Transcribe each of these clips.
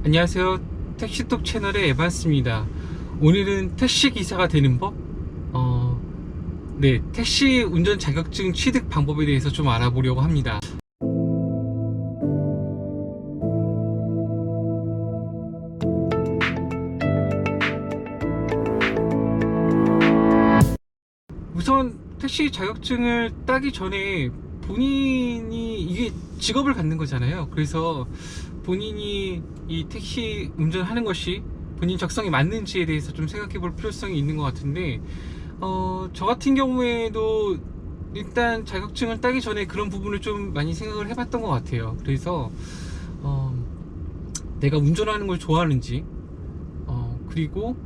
안녕하세요. 택시톡 채널의 에반스입니다. 오늘은 택시 기사가 되는 법? 네, 택시 운전 자격증 취득 방법에 대해서 좀 알아보려고 합니다. 우선 택시 자격증을 따기 전에 본인이 이게 직업을 갖는 거잖아요. 그래서 본인이 이 택시 운전하는 것이 본인 적성에 맞는지에 대해서 좀 생각해 볼 필요성이 있는 것 같은데, 저 같은 경우에도 일단 자격증을 따기 전에 그런 부분을 좀 많이 생각을 해봤던 것 같아요. 그래서 내가 운전하는 걸 좋아하는지, 그리고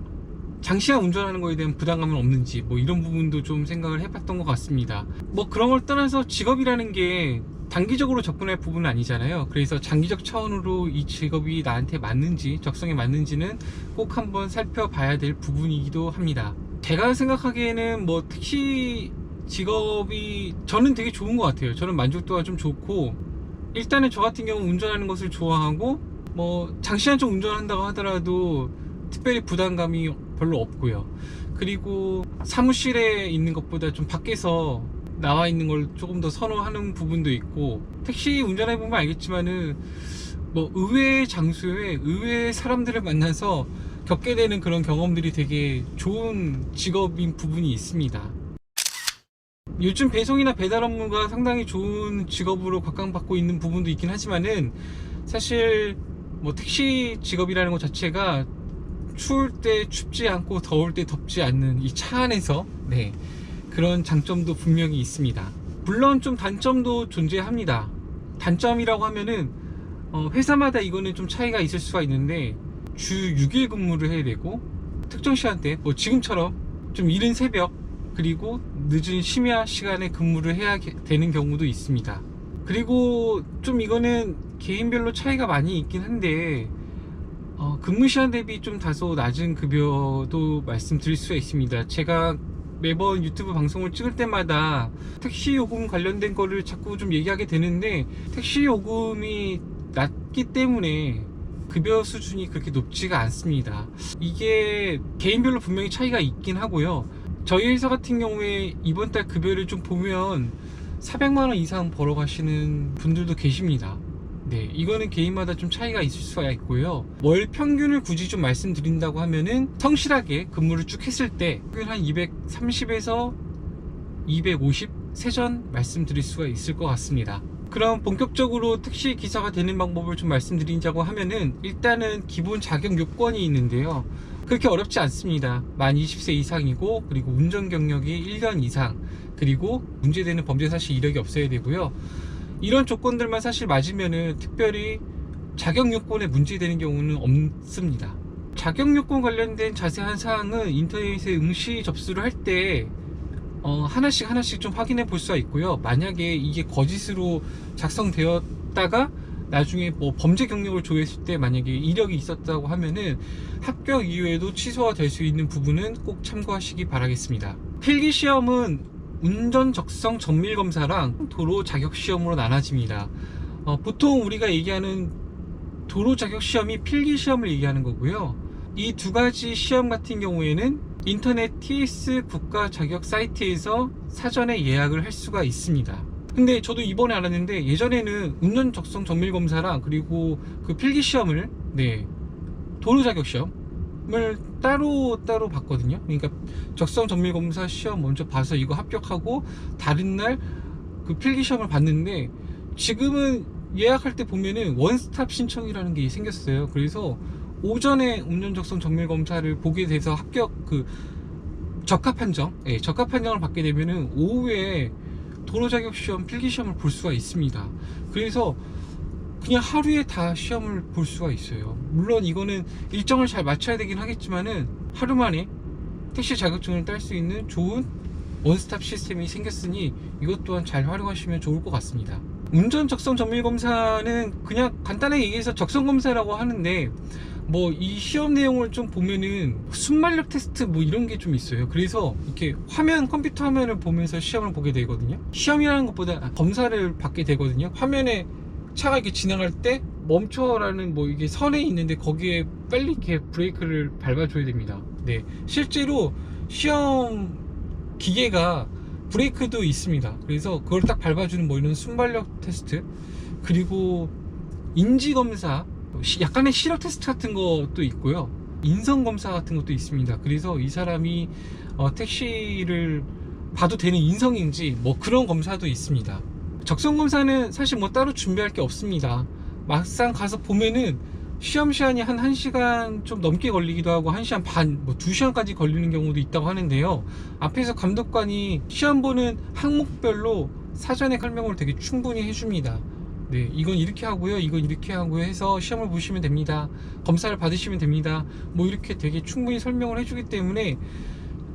장시간 운전하는 거에 대한 부담감은 없는지, 뭐 이런 부분도 좀 생각을 해봤던 것 같습니다. 뭐 그런 걸 떠나서 직업이라는 게 단기적으로 접근할 부분은 아니잖아요. 그래서 장기적 차원으로 이 직업이 나한테 맞는지, 적성에 맞는지는 꼭 한번 살펴봐야 될 부분이기도 합니다. 제가 생각하기에는 뭐 택시 직업이 저는 되게 좋은 것 같아요. 저는 만족도가 좀 좋고, 일단은 저 같은 경우 운전하는 것을 좋아하고, 뭐 장시간 좀 운전한다고 하더라도 특별히 부담감이 별로 없고요. 그리고 사무실에 있는 것보다 좀 밖에서 나와 있는 걸 조금 더 선호하는 부분도 있고, 택시 운전해 보면 알겠지만은 뭐 의외의 장소에 의외의 사람들을 만나서 겪게 되는 그런 경험들이 되게 좋은 직업인 부분이 있습니다. 요즘 배송이나 배달 업무가 상당히 좋은 직업으로 각광받고 있는 부분도 있긴 하지만은, 사실 뭐 택시 직업이라는 것 자체가 추울 때 춥지 않고 더울 때 덥지 않는 이 차 안에서, 네, 그런 장점도 분명히 있습니다. 물론 좀 단점도 존재합니다. 단점이라고 하면은 회사마다 이거는 좀 차이가 있을 수가 있는데, 주 6일 근무를 해야 되고, 특정 시간대, 뭐 지금처럼 좀 이른 새벽 그리고 늦은 심야 시간에 근무를 해야 되는 경우도 있습니다. 그리고 좀 이거는 개인별로 차이가 많이 있긴 한데, 근무 시간 대비 좀 다소 낮은 급여도 말씀드릴 수가 있습니다. 제가 매번 유튜브 방송을 찍을 때마다 택시 요금 관련된 거를 자꾸 좀 얘기하게 되는데, 택시 요금이 낮기 때문에 급여 수준이 그렇게 높지가 않습니다. 이게 개인별로 분명히 차이가 있긴 하고요. 저희 회사 같은 경우에 이번 달 급여를 좀 보면 400만 원 이상 벌어 가시는 분들도 계십니다. 네, 이거는 개인마다 좀 차이가 있을 수가 있고요. 월 평균을 굳이 좀 말씀드린다고 하면은, 성실하게 근무를 쭉 했을 때 한 230에서 250 세전 말씀드릴 수가 있을 것 같습니다. 그럼 본격적으로 택시 기사가 되는 방법을 좀 말씀드리자고 하면은, 일단은 기본 자격 요건이 있는데요. 그렇게 어렵지 않습니다. 만 20세 이상이고, 그리고 운전 경력이 1년 이상, 그리고 문제되는 범죄 사실 이력이 없어야 되고요. 이런 조건들만 사실 맞으면은 특별히 자격 요건에 문제되는 경우는 없습니다. 자격 요건 관련된 자세한 사항은 인터넷에 응시 접수를 할 때 하나씩 좀 확인해 볼 수가 있고요. 만약에 이게 거짓으로 작성되었다가 나중에 뭐 범죄 경력을 조회했을 때 만약에 이력이 있었다고 하면은 합격 이후에도 취소가 될 수 있는 부분은 꼭 참고하시기 바라겠습니다. 필기 시험은 운전 적성 정밀 검사랑 도로 자격 시험으로 나눠집니다. 보통 우리가 얘기하는 도로 자격 시험이 필기 시험을 얘기하는 거고요. 이 두 가지 시험 같은 경우에는 인터넷 TS 국가 자격 사이트에서 사전에 예약을 할 수가 있습니다. 근데 저도 이번에 알았는데, 예전에는 운전 적성 정밀 검사랑 그리고 그 필기 시험을, 네, 도로 자격 시험을 따로 봤거든요. 그러니까 적성 정밀 검사 시험 먼저 봐서 이거 합격하고 다른 날 그 필기 시험을 봤는데, 지금은 예약할 때 보면은 원스톱 신청이라는 게 생겼어요. 그래서 오전에 운전 적성 정밀 검사를 보게 돼서 합격 그 적합 판정, 예, 적합 판정을 받게 되면은 오후에 도로 자격 시험 필기 시험을 볼 수가 있습니다. 그래서 그냥 하루에 다 시험을 볼 수가 있어요. 물론 이거는 일정을 잘 맞춰야 되긴 하겠지만은, 하루 만에 택시 자격증을 딸 수 있는 좋은 원스톱 시스템이 생겼으니 이것 또한 잘 활용하시면 좋을 것 같습니다. 운전 적성 정밀 검사는 그냥 간단하게 얘기해서 적성 검사라고 하는데, 뭐 이 시험 내용을 좀 보면은 순발력 테스트 뭐 이런 게 좀 있어요. 그래서 이렇게 컴퓨터 화면을 보면서 시험을 보게 되거든요. 시험이라는 것보다 검사를 받게 되거든요. 화면에 차가 이렇게 지나갈 때 멈춰라는 뭐 이게 선에 있는데 거기에 빨리 이렇게 브레이크를 밟아줘야 됩니다. 네, 실제로 시험 기계가 브레이크도 있습니다. 그래서 그걸 딱 밟아주는 뭐 이런 순발력 테스트, 그리고 인지 검사, 약간의 시력 테스트 같은 것도 있고요. 인성 검사 같은 것도 있습니다. 그래서 이 사람이 택시를 봐도 되는 인성인지 뭐 그런 검사도 있습니다. 적성 검사는 사실 뭐 따로 준비할 게 없습니다. 막상 가서 보면은 시험 시간이 한 1시간 좀 넘게 걸리기도 하고 1시간 반, 뭐 2시간까지 걸리는 경우도 있다고 하는데요. 앞에서 감독관이 시험 보는 항목별로 사전에 설명을 되게 충분히 해줍니다. 네, 이건 이렇게 하고요, 이건 이렇게 하고요 해서 시험을 보시면 됩니다. 검사를 받으시면 됩니다. 뭐 이렇게 되게 충분히 설명을 해주기 때문에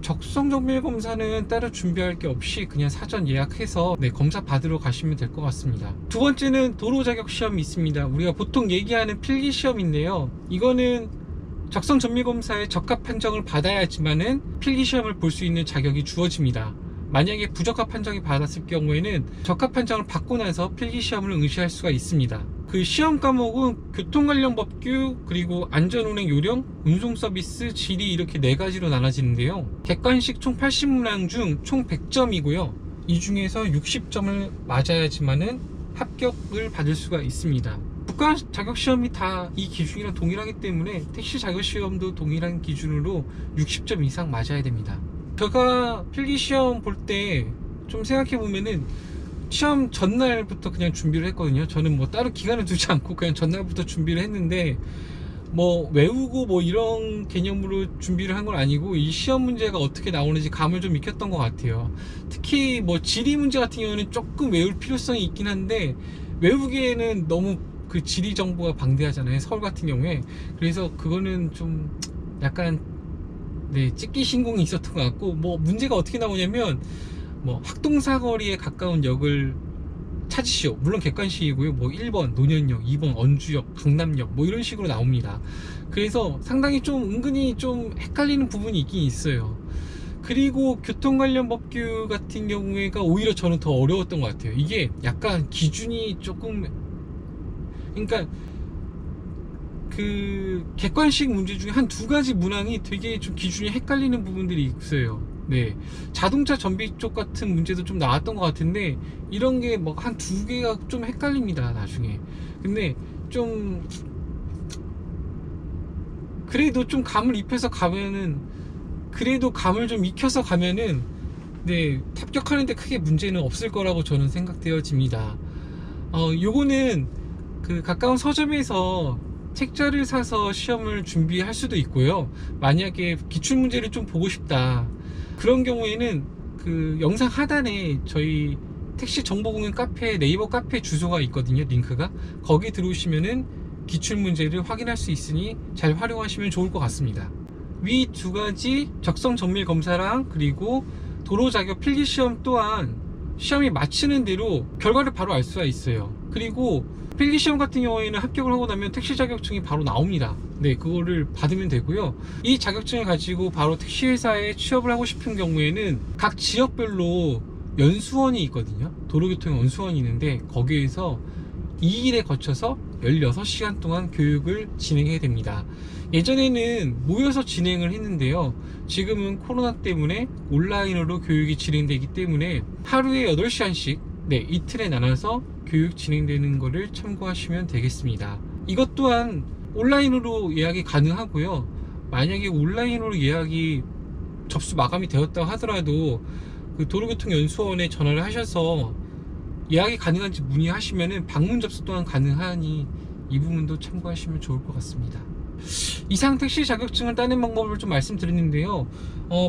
적성 정밀 검사는 따로 준비할 게 없이 그냥 사전 예약해서 네, 검사 받으러 가시면 될 것 같습니다. 두 번째는 도로 자격 시험이 있습니다. 우리가 보통 얘기하는 필기 시험인데요. 이거는 적성 정밀 검사에 적합 판정을 받아야지만은 필기 시험을 볼 수 있는 자격이 주어집니다. 만약에 부적합 판정이 받았을 경우에는 적합 판정을 받고 나서 필기 시험을 응시할 수가 있습니다. 그 시험 과목은 교통 관련 법규, 그리고 안전운행 요령, 운송 서비스, 지리, 이렇게 4가지로 나눠지는데요. 객관식 총 80문항 중 총 100점이고요. 이 중에서 60점을 맞아야지만은 합격을 받을 수가 있습니다. 국가 자격시험이 다 이 기준이랑 동일하기 때문에 택시 자격시험도 동일한 기준으로 60점 이상 맞아야 됩니다. 제가 필기시험 볼 때 좀 생각해보면은 시험 전날부터 그냥 준비를 했거든요. 저는 뭐 따로 기간을 두지 않고 그냥 전날부터 준비를 했는데 뭐 외우고 뭐 이런 개념으로 준비를 한 건 아니고 이 시험 문제가 어떻게 나오는지 감을 좀 익혔던 것 같아요. 특히 뭐 지리 문제 같은 경우는 조금 외울 필요성이 있긴 한데 외우기에는 너무 그 지리 정보가 방대하잖아요, 서울 같은 경우에. 그래서 그거는 좀 약간 네, 찍기 신공이 있었던 것 같고, 뭐 문제가 어떻게 나오냐면 뭐 학동사거리에 가까운 역을 찾으시오. 물론 객관식이고요. 뭐 1번 노년역, 2번 언주역, 강남역 뭐 이런 식으로 나옵니다. 그래서 상당히 좀 은근히 좀 헷갈리는 부분이 있긴 있어요. 그리고 교통 관련 법규 같은 경우에가 오히려 저는 더 어려웠던 것 같아요. 이게 약간 기준이 조금, 그러니까 그 객관식 문제 중에 한 2가지 문항이 되게 좀 기준이 헷갈리는 부분들이 있어요. 네, 자동차 전비 쪽 같은 문제도 좀 나왔던 것 같은데 이런 게 뭐 한 2개가 좀 헷갈립니다, 나중에. 근데 좀 그래도 좀 감을 입혀서 가면은, 그래도 감을 좀 익혀서 가면은 네, 합격하는데 크게 문제는 없을 거라고 저는 생각되어집니다. 요거는 그 가까운 서점에서 책자를 사서 시험을 준비할 수도 있고요. 만약에 기출문제를 좀 보고 싶다, 그런 경우에는 그 영상 하단에 저희 택시 정보공유 카페, 네이버 카페 주소가 있거든요, 링크가. 거기 들어오시면은 기출문제를 확인할 수 있으니 잘 활용하시면 좋을 것 같습니다. 위 2가지 적성 정밀 검사랑 그리고 도로 자격 필기 시험 또한 시험이 마치는 대로 결과를 바로 알 수가 있어요. 그리고 필기시험 같은 경우에는 합격을 하고 나면 택시 자격증이 바로 나옵니다. 네, 그거를 받으면 되고요. 이 자격증을 가지고 바로 택시 회사에 취업을 하고 싶은 경우에는 각 지역별로 연수원이 있거든요. 도로교통 연수원이 있는데 거기에서 2일에 거쳐서 16시간 동안 교육을 진행해야 됩니다. 예전에는 모여서 진행을 했는데요. 지금은 코로나 때문에 온라인으로 교육이 진행되기 때문에 하루에 8시간씩 네, 이틀에 나눠서 교육 진행되는 거를 참고하시면 되겠습니다. 이것 또한 온라인으로 예약이 가능하고요. 만약에 온라인으로 예약이 접수 마감이 되었다고 하더라도 그 도로교통연수원에 전화를 하셔서 예약이 가능한지 문의하시면은 방문 접수 또한 가능하니 이 부분도 참고하시면 좋을 것 같습니다. 이상 택시 자격증을 따는 방법을 좀 말씀드렸는데요.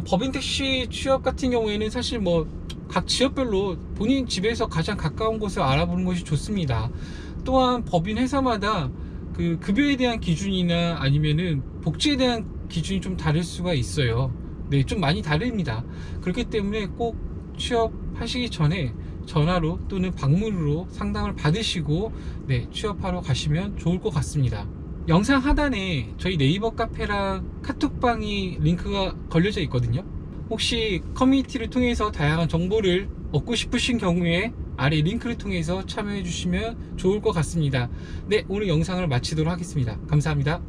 법인 택시 취업 같은 경우에는 사실 뭐 각 지역별로 본인 집에서 가장 가까운 곳을 알아보는 것이 좋습니다. 또한 법인 회사마다 그 급여에 대한 기준이나 아니면은 복지에 대한 기준이 좀 다를 수가 있어요. 네, 좀 많이 다릅니다. 그렇기 때문에 꼭 취업하시기 전에 전화로 또는 방문으로 상담을 받으시고 네, 취업하러 가시면 좋을 것 같습니다. 영상 하단에 저희 네이버 카페랑 카톡방이 링크가 걸려져 있거든요. 혹시 커뮤니티를 통해서 다양한 정보를 얻고 싶으신 경우에 아래 링크를 통해서 참여해 주시면 좋을 것 같습니다. 네, 오늘 영상을 마치도록 하겠습니다. 감사합니다.